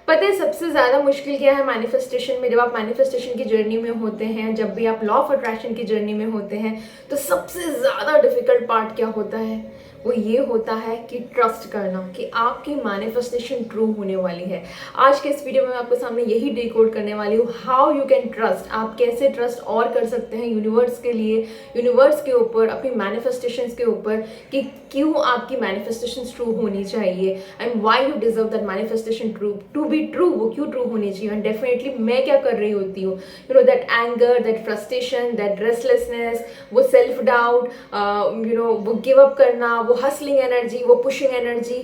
पता है सबसे ज़्यादा मुश्किल क्या है मैनिफेस्टेशन में? जब आप मैनिफेस्टेशन की जर्नी में होते हैं, जब भी आप लॉ ऑफ अट्रैक्शन की जर्नी में होते हैं, तो सबसे ज़्यादा डिफिकल्ट पार्ट क्या होता है? वो ये होता है कि ट्रस्ट करना कि आपकी मैनिफेस्टेशन ट्रू होने वाली है। आज के इस वीडियो में मैं आपके सामने यही डिकोड करने वाली हूँ, हाउ यू कैन ट्रस्ट। आप कैसे ट्रस्ट और कर सकते हैं यूनिवर्स के लिए, यूनिवर्स के ऊपर, अपनी मैनिफेस्टेशंस के ऊपर, कि क्यों आपकी मैनिफेस्टेशंस ट्रू होनी चाहिए and why you deserve that manifestation true to be true. वो क्यों ट्रू होनी चाहिए एंड डेफिनेटली मैं क्या कर रही होती हूँ, you know that anger, that frustration, that restlessness, वो सेल्फ डाउट, यू नो वो गिव अप करना, वो हसलिंग एनर्जी, वो pushing energy,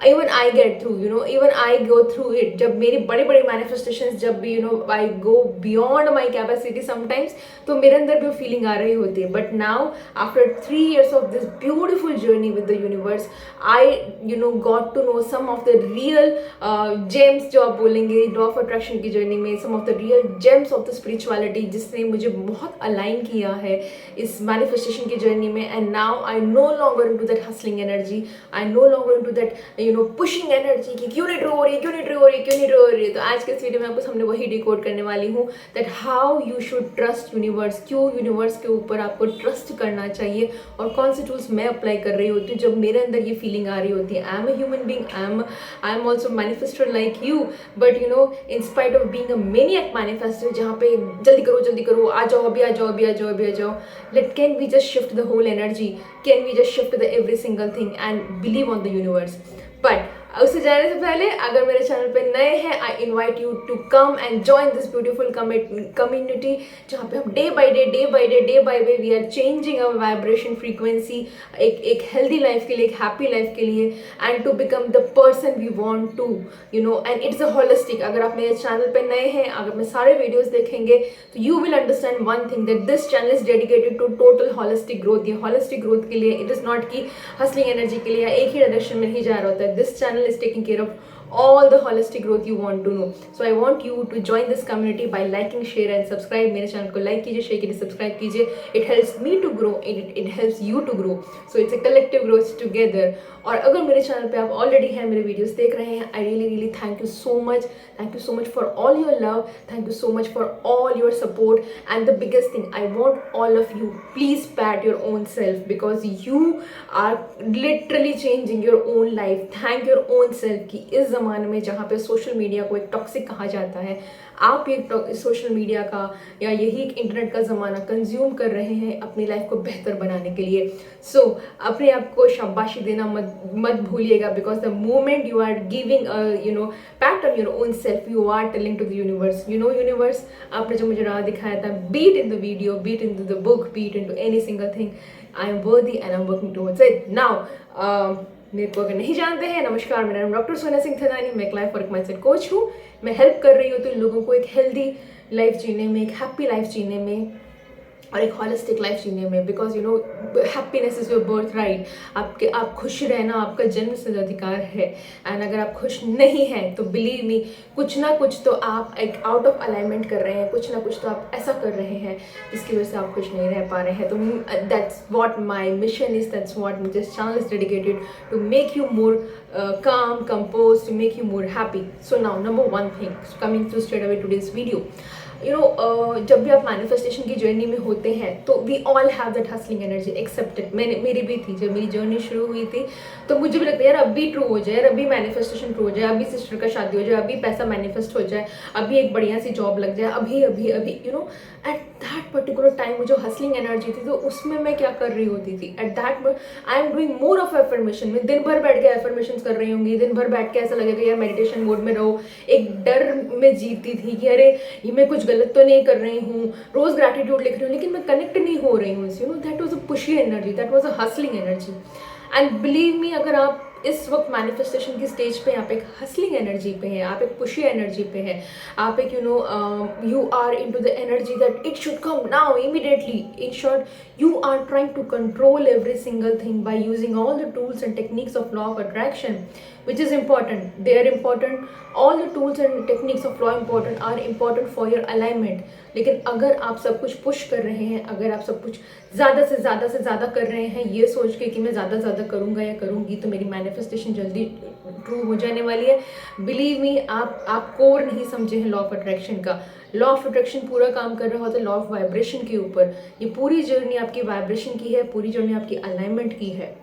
even I get through, you know even I go through it. जब मेरी बड़ी बड़ी मैनिफेस्टेशंस, जब भी you know I go beyond my capacity sometimes, तो मेरे अंदर भी फीलिंग आ रही होती है। But now after 3 years of this beautiful journey with the universe, I got to know some of the real gems, जो आप बोलेंगे लॉ ऑफ अट्रैक्शन की जर्नी में, some of the real gems of the spirituality जिसने मुझे बहुत align किया है इस मैनिफेस्टेशन की जर्नी में। And now I know longer into that hustling energy, I know longer into that pushing energy कि क्यों नहीं ट्रू हो रही है, क्यों नहीं ट्रू हो रही है, क्यों नहीं ट्रू हो रही है। तो आज के इस वीडियो में आपको सामने वही डिकोड करने वाली हूँ that how you should trust universe, क्यों यूनिवर्स के ऊपर आपको ट्रस्ट करना चाहिए और कौन से टूल्स मैं अप्लाई कर रही होती हूँ जब मेरे अंदर ये फीलिंग आ रही होती है। I am a human being, I am also manifester like you, but you know in spite of being a maniac manifester, जहाँ पे जल्दी करो, आ जाओ, अभी आ जाओ, अभी आ जाओ, अभी आ जाओ, let can we just shift the whole energy, can we just shift the every single thing and believe on the universe. But उससे जाने से पहले अगर मेरे चैनल पे नए हैं, I invite you to come and join this beautiful community, जहाँ पे हम day by day we are changing our vibration frequency एक हेल्दी लाइफ के लिए, एक हैप्पी लाइफ के लिए, and to become the person we want to, you know. And it's a holistic. अगर आप मेरे चैनल पे नए हैं, अगर मैं सारे वीडियोस देखेंगे, तो you will understand one thing that this channel is dedicated to total holistic growth. ये होलिस्टिक ग्रोथ के लिए, इट इज नॉट कि हसलिंग एनर्जी के लिए या एक ही डायरेक्शन में ही जा रहा होता है। This channel is taking care of all the holistic growth you want to know. So I want you to join this community by liking, share and subscribe. मेरे चैनल को लाइक कीजिए, शेयर कीजिए, subscribe कीजिए. It helps me to grow, it helps you to grow. So it's a collective growth together. और अगर मेरे channel पे आप ऑलरेडी हैं, मेरे वीडियोस देख रहे हैं, I really thank you so much, thank you so much for all your love, thank you so much for all your support. And the biggest thing, I want all of you, please pat your own self because you are literally changing your own life. Thank your own self कि इस ज़माने में जहाँ पे social media को एक toxic कहा जाता है, आप एक सोशल मीडिया का या यही एक इंटरनेट का ज़माना कंज्यूम कर रहे हैं अपनी लाइफ को बेहतर बनाने के लिए। सो अपने आप को शाबाशी देना मत भूलिएगा, because the moment you are giving pat on your own self, you are telling to the universe, you know universe, आपने जो मुझे राह दिखाया था, be it in the video, be it into the book, be it into any single thing, I am worthy and I am working towards it. Now मेरे को अगर नहीं जानते हैं, नमस्कार, मेरा नाम डॉक्टर सोना सिंह थदानी, मैं एक लाइफ और एक माइंडसेट कोच हूँ। मैं हेल्प कर रही हूँ तो इन लोगों को एक हेल्दी लाइफ जीने में, एक हैप्पी लाइफ जीने में और एक होलिस्टिक लाइफ जीने में, because you know happiness is your birth right. आप खुश रहना आपका जन्मसिद्ध अधिकार है। एंड अगर आप खुश नहीं हैं तो बिलीव मी, कुछ ना कुछ तो आप एक आउट ऑफ अलाइनमेंट कर रहे हैं, कुछ ना कुछ तो आप ऐसा कर रहे हैं जिसकी वजह से आप खुश नहीं रह पा रहे हैं। तो that's what my mission is, that's what this channel is dedicated to make you more calm, composed, to make you more happy. So now number one thing, coming to straight away today's video, जब भी आप manifestation की journey में होते हैं तो we all have that hustling energy, accepted. मेरी भी थी, जब मेरी जर्नी शुरू हुई थी तो मुझे भी लगता है यार अभी ट्रू हो जाए, यार अभी मैनिफेस्टेशन ट्रू हो जाए, अभी सिस्टर का शादी हो जाए, अभी पैसा मैनिफेस्ट हो जाए, अभी एक बढ़िया सी जॉब लग जाए, अभी अभी अभी you know at that particular time जो हसलिंग एनर्जी थी, तो उसमें मैं क्या कर रही होती थी at that I am doing more of affirmation. में दिन भर बैठ के एफर्मेशन कर रही होंगी, दिन भर बैठ के ऐसा लगेगा यार मेडिटेशन मोड में रहो, एक डर में जीती थी कि अरे ये मैं कुछ गलत तो नहीं कर रही हूँ, रोज ग्रैटिट्यूड लिख रही हूँ लेकिन मैं कनेक्ट नहीं हो रही हूँ। You know that was a pushy energy, that was a hustling energy. And believe me, अगर आप इस वक्त मैनिफेस्टेशन की स्टेज पे आप एक हसलिंग एनर्जी पे हैं, आप एक पुशी एनर्जी पे हैं, आप एक you are into the energy that it should come now immediately, in short you are trying to control every single thing by using all the tools and techniques of law of attraction, which is important. They are important. All the tools and techniques of law important are important for your alignment. लेकिन अगर आप सब कुछ push कर रहे हैं, अगर आप सब कुछ ज़्यादा से ज़्यादा कर रहे हैं ये सोच के कि मैं ज़्यादा करूँगा या करूँगी तो मेरी मैनिफेस्टेशन जल्दी ट्रू हो जाने वाली है, बिलीव मी, आप कोर नहीं समझे हैं लॉ ऑफ अट्रैक्शन का. लॉ ऑफ अट्रैक्शन पूरा काम कर रहा होता है लॉ ऑफ वाइब्रेशन के ऊपर. ये पूरी जर्नी आपकी वाइब्रेशन की है, पूरी जर्नी आपकी अलाइनमेंट की है.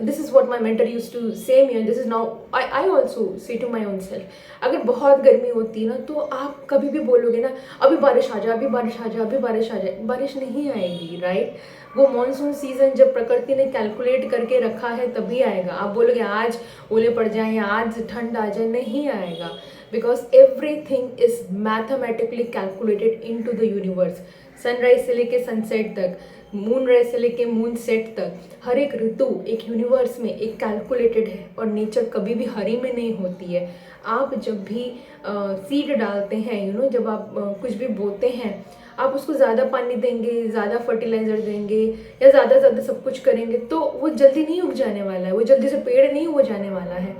This is what my mentor used to say me, and this is now I also say to my own self. अगर बहुत गर्मी होती है ना तो आप कभी भी बोलोगे ना अभी बारिश आ जाए, अभी बारिश आ जाए, अभी बारिश आ जाए, बारिश नहीं आएगी, राइट. वो मॉनसून सीजन जब प्रकृति ने कैलकुलेट करके रखा है तभी आएगा. आप बोलोगे आज ओले पड़ जाए या आज ठंड आ जाए, नहीं आएगा. Because everything is mathematically calculated into the universe. Sunrise से लेके सनसेट तक, मून राइज से लेके मून सेट तक, हर एक ऋतु एक यूनिवर्स में एक कैलकुलेटेड है और नेचर कभी भी हरी में नहीं होती है. आप जब भी सीड डालते हैं, जब आप कुछ भी बोते हैं, आप उसको ज़्यादा पानी देंगे, ज़्यादा फर्टिलाइज़र देंगे या ज़्यादा सब कुछ करेंगे तो वो जल्दी नहीं उग जाने वाला है, वो जल्दी से पेड़ नहीं हो जाने वाला है.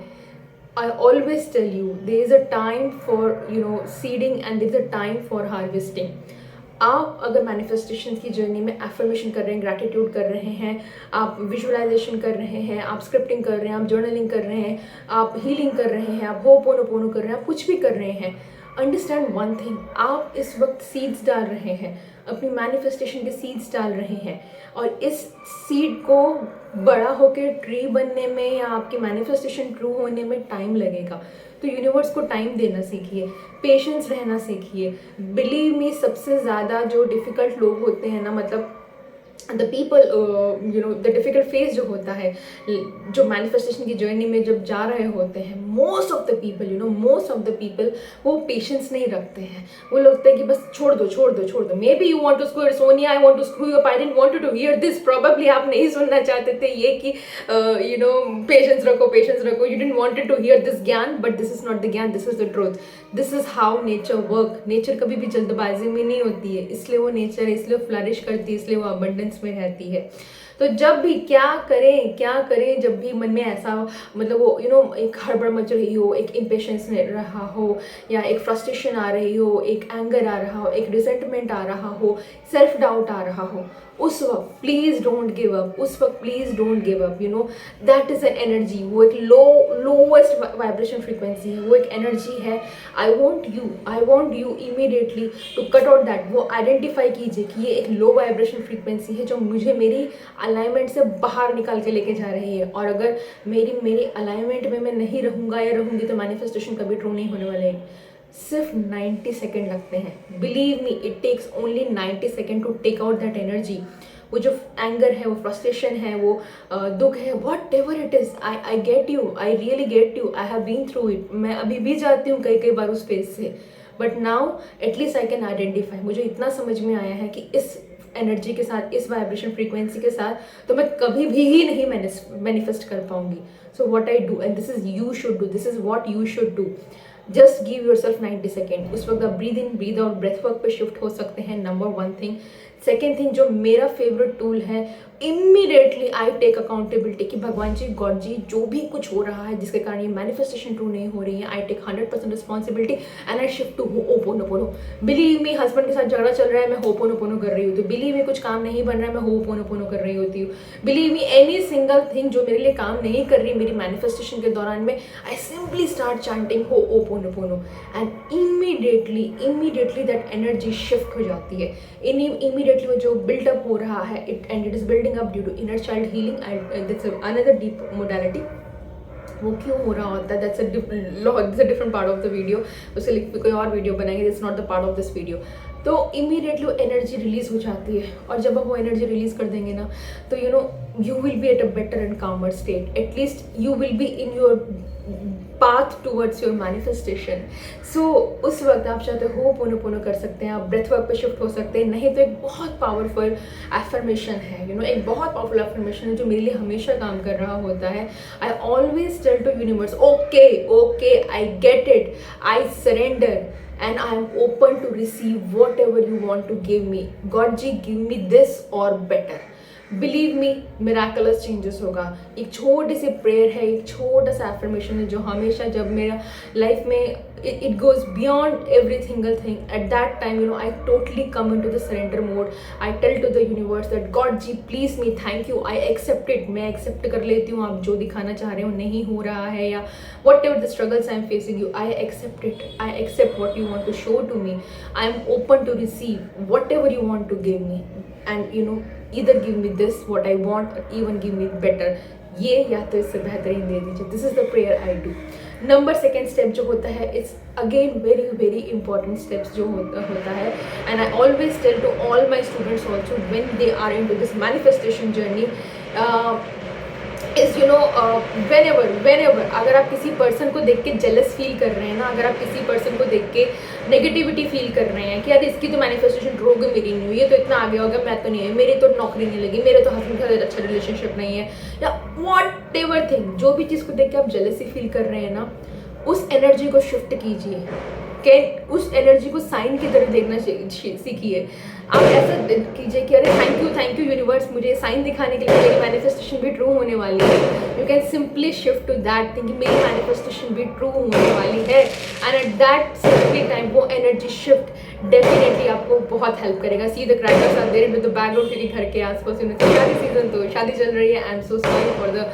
I always tell you there is a time for seeding and there is a time for harvesting. आप अगर मैनिफेस्टेशन की जर्नी में एफर्मेशन कर रहे हैं, ग्रैटिट्यूड कर रहे हैं, आप विजुअलाइजेशन कर रहे हैं, आप स्क्रिप्टिंग कर रहे हैं, आप जर्नलिंग कर रहे हैं, आप हीलिंग कर रहे हैं, आप होपोनोपोनो कर रहे हैं, आप कुछ भी कर रहे हैं, अंडरस्टैंड वन थिंग, आप इस वक्त सीड्स डाल रहे हैं, अपनी मैनिफेस्टेशन के सीड्स डाल रहे हैं. और इस सीड को बड़ा होकर ट्री बनने में या आपकी मैनिफेस्टेशन ट्रू होने में टाइम लगेगा. तो यूनिवर्स को टाइम देना सीखिए, पेशेंस रहना सीखिए. बिलीव मी, सबसे ज़्यादा जो डिफ़िकल्ट लोग होते हैं ना, मतलब the people the difficult phase जो होता है, जो मैनिफेस्टेशन की जर्नी में जब जा रहे होते हैं, मोस्ट ऑफ द पीपल वो पेशेंस नहीं रखते हैं. वो लगता है कि बस छोड़ दो. Maybe you want to screw Sonia, I want to screw you up, I didn't want to hear this. Probably आप नहीं सुनना चाहते थे ये कि पेशेंस रखो. You didn't wanted to hear this ज्ञान, but this is not the ज्ञान, this is the truth. This is how nature work. Nature कभी भी जल्दबाजी में नहीं होती है, इसलिए वो नेचर है, इसलिए फ्लरिश करती है, इसलिए वो अबंडेंस में रहती है. तो जब भी क्या करें जब भी मन में ऐसा मतलब वो एक हड़बड़ मच रही हो, एक इम्पेशेंस रहा हो, या एक फ्रस्ट्रेशन आ रही हो, एक एंगर आ रहा हो, एक रिजेंटमेंट आ रहा हो, सेल्फ डाउट आ रहा हो, उस वक्त please don't give up. That is an energy. वो एक लोवेस्ट वाइब्रेशन फ्रीक्वेंसी है, वो एक एनर्जी है. I want you immediately to cut out that. वो आइडेंटिफाई कीजिए कि ये एक लो वाइब्रेशन फ्रीक्वेंसी है जो मुझे मेरी अलाइनमेंट से बाहर निकाल के लेके जा रही है. और अगर मेरी अलाइनमेंट में मैं नहीं रहूँगा या रहूँगी तो मैनिफेस्टेशन कभी ट्रू नहीं होने वाला है. सिर्फ 90 सेकेंड लगते हैं. Believe me, it takes only 90 second to take out that energy. वो जो एंगर है, वो फ्रस्ट्रेशन है, वो दुख है, whatever it is, I get you, I really get you, I have been through it. मैं अभी भी जाती हूँ कई बार उस फेज से, but now at least I can identify. मुझे इतना समझ में आया है कि इस एनर्जी के साथ, इस वाइब्रेशन फ्रीक्वेंसी के साथ तो मैं कभी भी ही नहीं मैनिफेस्ट कर पाऊंगी. So what I do, and this is you should do, this is what you should do. Just give yourself 90 second. उस वक्त आप breathe in breathe out breath work पे शिफ्ट हो सकते हैं. Number 1 thing. सेकेंड थिंग, जो मेरा favourite tool है, इमीडिएटली आई टेक अकाउंटेबिलिटी कि भगवान जी, गॉड जी, जो भी कुछ हो रहा है जिसके कारण ये मैनिफेस्टेशन ट्रू नहीं हो रही है, I take 100% responsibility and I shift to ho'oponopono. Believe me, husband के साथ झगड़ा चल रहा है, मैं होपोनोपोनो कर रही होती हूँ. बिलीव मी, कुछ काम नहीं बन रहा है, मैं होपोनोपोनो कर रही होती हूँ. Believe me, any single thing जो मेरे लिए काम नहीं कर रही मेरी मैनिफेस्टेशन के दौरान में, I simply start chanting ho'oponopono and immediately that energy shift हो जाती है. इमीडिएटली वो जो बिल्डअप हो रहा है, it is building up due to inner child healing, and that's another deep modality. वो क्यों हो रहा होता है, that's a different part of the video. उसके लिए कोई और वीडियो बनाएंगे, that's not the part of this video. तो इमीडिएटली वो एनर्जी रिलीज हो जाती है. और जब आप वो एनर्जी रिलीज कर देंगे ना, तो you will be at a better and calmer state. At least you will be in your path towards your manifestation. So उस वक्त आप चाहते हो होपोनोपोनो कर सकते हैं, आप ब्रेथ वर्क पे शिफ्ट हो सकते हैं. नहीं तो एक बहुत पावरफुल एफर्मेशन है, एक बहुत पावरफुल एफर्मेशन है जो मेरे लिए हमेशा काम कर रहा होता है. I always tell to universe, okay, I get it, I surrender and I am open to receive whatever you want to give me. God ji, give me this or better. Believe me, miraculous changes होगा। एक छोटी सी prayer है, एक छोटा सा affirmation है जो हमेशा जब मेरा लाइफ में it goes beyond every single thing, at that time I totally come into the surrender mode. I tell to the universe that God ji please me, thank you, I accept it, मैं accept कर लेती हूँ आप जो दिखाना चाह रहे हो नहीं हो रहा है, या whatever the struggles I am facing, I accept it, I accept what you want to show to me, I am open to receive whatever you want to give me, and either give me this what I want or even give me better, ये या तो इससे बेहतरीन दे दीजिए। This is the prayer I do. Number second step जो होता है, it's again very very important steps जो होता है, and I always tell to all my students also when they are into this manifestation journey, is whenever अगर आप किसी person को देख के जेलस फील कर रहे हैं ना, अगर आप किसी पर्सन को देख के नेगेटिविटी फील कर रहे हैं कि यार इसकी तो मैनिफेस्टेशन होगी, मेरी नहीं हुई, ये तो इतना आगे हो गया, मैं तो नहीं है, मेरी तो नौकरी नहीं लगी, मेरे तो हस्बैंड के साथ अच्छा रिलेशनशिप नहीं है, या वॉट एवर थिंग, जो भी चीज़ को देख के आप जेलसी फील कर रहे हैं ना, उस एनर्जी को शिफ्ट कीजिए, कि उस एनर्जी को साइन की तरह देखना सीखिए। आप ऐसा कीजिए कि अरे थैंक यू यूनिवर्स, मुझे साइन दिखाने के लिए मेरी मैनिफेस्टेशन भी ट्रू होने वाली है। You can simply shift to that thing, मेरी मैनिफेस्टेशन भी ट्रू होने वाली है, and at that simply time वो एनर्जी शिफ्ट डेफिनेटली आपको बहुत हेल्प करेगा। See the crackers are there with the background, क्योंकि घर के आसपास शादी सीजन तो शादी चल रही है। I am so sorry for the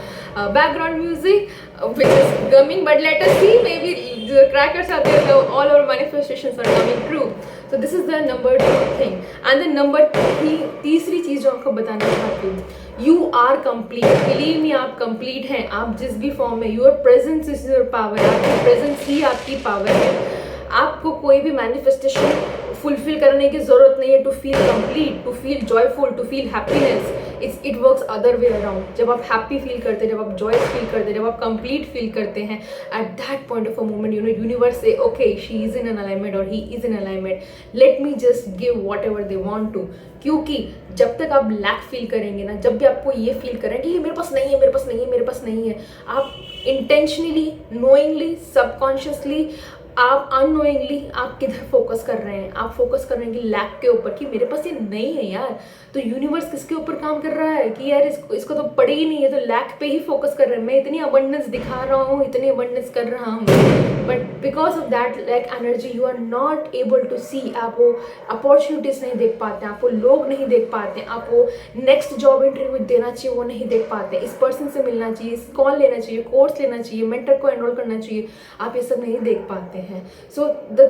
background music which is coming, but let us see, maybe the crackers are there, so all our manifestations are coming true. So this is the number 2 thing, and the number 3 तीसरी चीज़ जो आपको बताना चाहती हूँ, you are complete, believe me, आप complete हैं, आप जिस भी फॉर्म में, your presence is your power, आपकी presence ही आपकी पावर है। आपको कोई भी मैनिफेस्टेशन फुलफिल करने की ज़रूरत नहीं है to feel complete, to feel joyful, to feel happiness. It works other way around. जब आप हैप्पी फील करते हैं, जब आप जॉय फील करते हैं, जब आप कंप्लीट फील करते हैं, at that point of a moment universe से okay she is in an alignment और he is in alignment, let me just give whatever they want to. क्योंकि जब तक आप लैक फील करेंगे ना, जब भी आपको ये फील करें कि ये मेरे पास नहीं है, मेरे पास नहीं है, मेरे पास नहीं है, आप इंटेंशनली, नोइंगली, सबकॉन्शियसली, आप अननोइंगली आप किधर फोकस कर रहे हैं? आप फोकस कर रहे हैं कि लैक के ऊपर, कि मेरे पास ये नहीं है यार। तो यूनिवर्स किसके ऊपर काम कर रहा है कि यार इसको तो पड़ी ही नहीं है, तो लैक पे ही फोकस कर रहे हैं। मैं इतनी अबंडेंस दिखा रहा हूँ, इतनी अबंडेंस कर रहा हूँ, but because of that lack energy you are not able to see. आप वो अपॉर्चुनिटीज नहीं देख पाते, आप वो लोग नहीं देख पाते, आप वो नेक्स्ट जॉब इंटरव्यू देना चाहिए वो नहीं देख पाते, इस पर्सन से मिलना चाहिए, कॉल लेना चाहिए, कोर्स लेना चाहिए, मेंटर को एनरोल करना चाहिए, आप ये सब नहीं देख पाते हैं। So the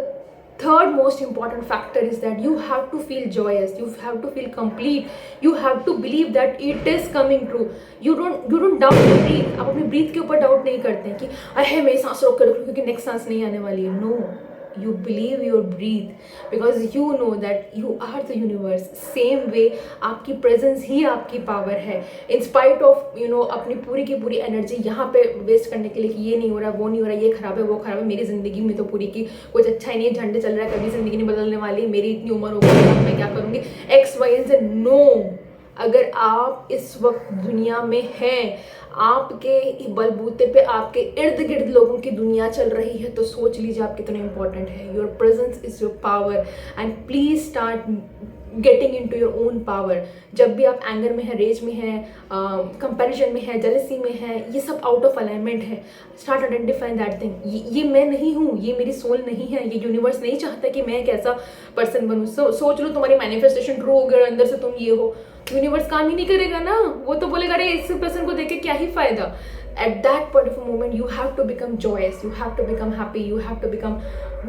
third most important factor is that you have to feel joyous, you have to feel complete, you have to believe that it is coming true. You don't doubt your breath. आप अपने breathe के ऊपर doubt नहीं करते हैं कि अरे मैं सांस रोक कर रखूँ क्योंकि नेक्स्ट सांस नहीं आने वाली है। No, you believe your breath because you know that you are the universe. Same way आपकी presence ही आपकी power है। In spite of अपनी पूरी की पूरी एनर्जी यहाँ पे वेस्ट करने के लिए कि ये नहीं हो रहा, वो नहीं हो रहा, ये खराब है, वो खराब है, मेरी ज़िंदगी में तो पूरी की कुछ अच्छा ही नहीं है, झंडे चल रहा है, कभी ज़िंदगी नहीं बदलने वाली, मेरी इतनी उम्र हो गई, मैं क्या करूँगी, X Y and Z. No, अगर आप इस वक्त दुनिया में हैं, आपके बलबूते पे आपके इर्द गिर्द लोगों की दुनिया चल रही है, तो सोच लीजिए आप कितने इंपॉर्टेंट है। Your presence is your power and please start getting into your own power. जब भी आप एंगर में है, रेज में है, कंपैरिजन में है, जेलसी में है, ये सब आउट ऑफ अलाइनमेंट है। स्टार्ट आइडेंटिफाइंग दैट थिंग, ये मैं नहीं हूँ, ये मेरी सोल नहीं है, ये यूनिवर्स नहीं चाहता कि मैं एक ऐसा पर्सन बनूँ। सोच लो तुम्हारी मैनिफेस्टेशन ट्रू हो गया, अंदर से तुम ये हो, यूनिवर्स काम ही नहीं करेगा ना, वो तो बोलेगा अरे इस पर्सन को देख के क्या ही फायदा। At that point of a moment you have to become joyous, you have to become happy, you have to become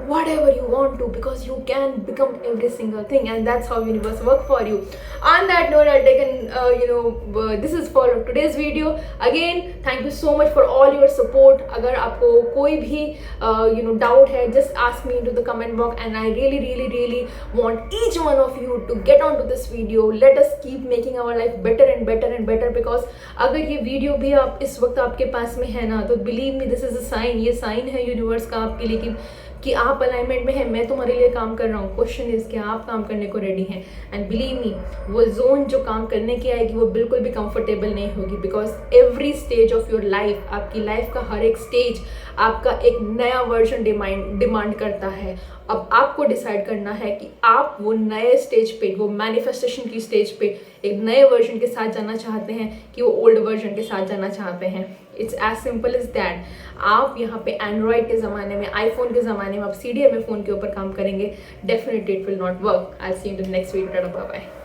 whatever you want to, because you can become every single thing, and that's how universe work for you. On that note, I'll take this is for today's video. Again, thank you so much for all your support. अगर आपको कोई भी doubt है, just ask me into the comment box, and I really want each one of you to get onto this video. Let us keep making our life better and better and better, because अगर ये video भी आप इस वक्त आपके पास में है ना, तो believe me, this is a sign, ये साइन है यूनिवर्स का आपके लिए कि कि आप अलाइनमेंट में हैं, मैं तुम्हारे लिए काम कर रहा हूँ। क्वेश्चन इज कि आप काम करने को रेडी हैं। एंड बिलीव मी, वो जोन जो काम करने की आएगी वो बिल्कुल भी कंफर्टेबल नहीं होगी, because every stage of your life, आपकी लाइफ का हर एक स्टेज आपका एक नया वर्जन डिमांड करता है। अब आपको डिसाइड करना है कि आप वो नए स्टेज पे, वो मैनिफेस्टेशन की स्टेज पे एक नए वर्जन के साथ जाना चाहते हैं कि वो ओल्ड वर्जन के साथ जाना चाहते हैं। It's as simple as that. आप यहाँ पे एंड्रॉयड के ज़माने में, आईफोन के ज़माने में आप CDMA फ़ोन के ऊपर काम करेंगे, definitely it will not work. I see you in the next video. Bye bye.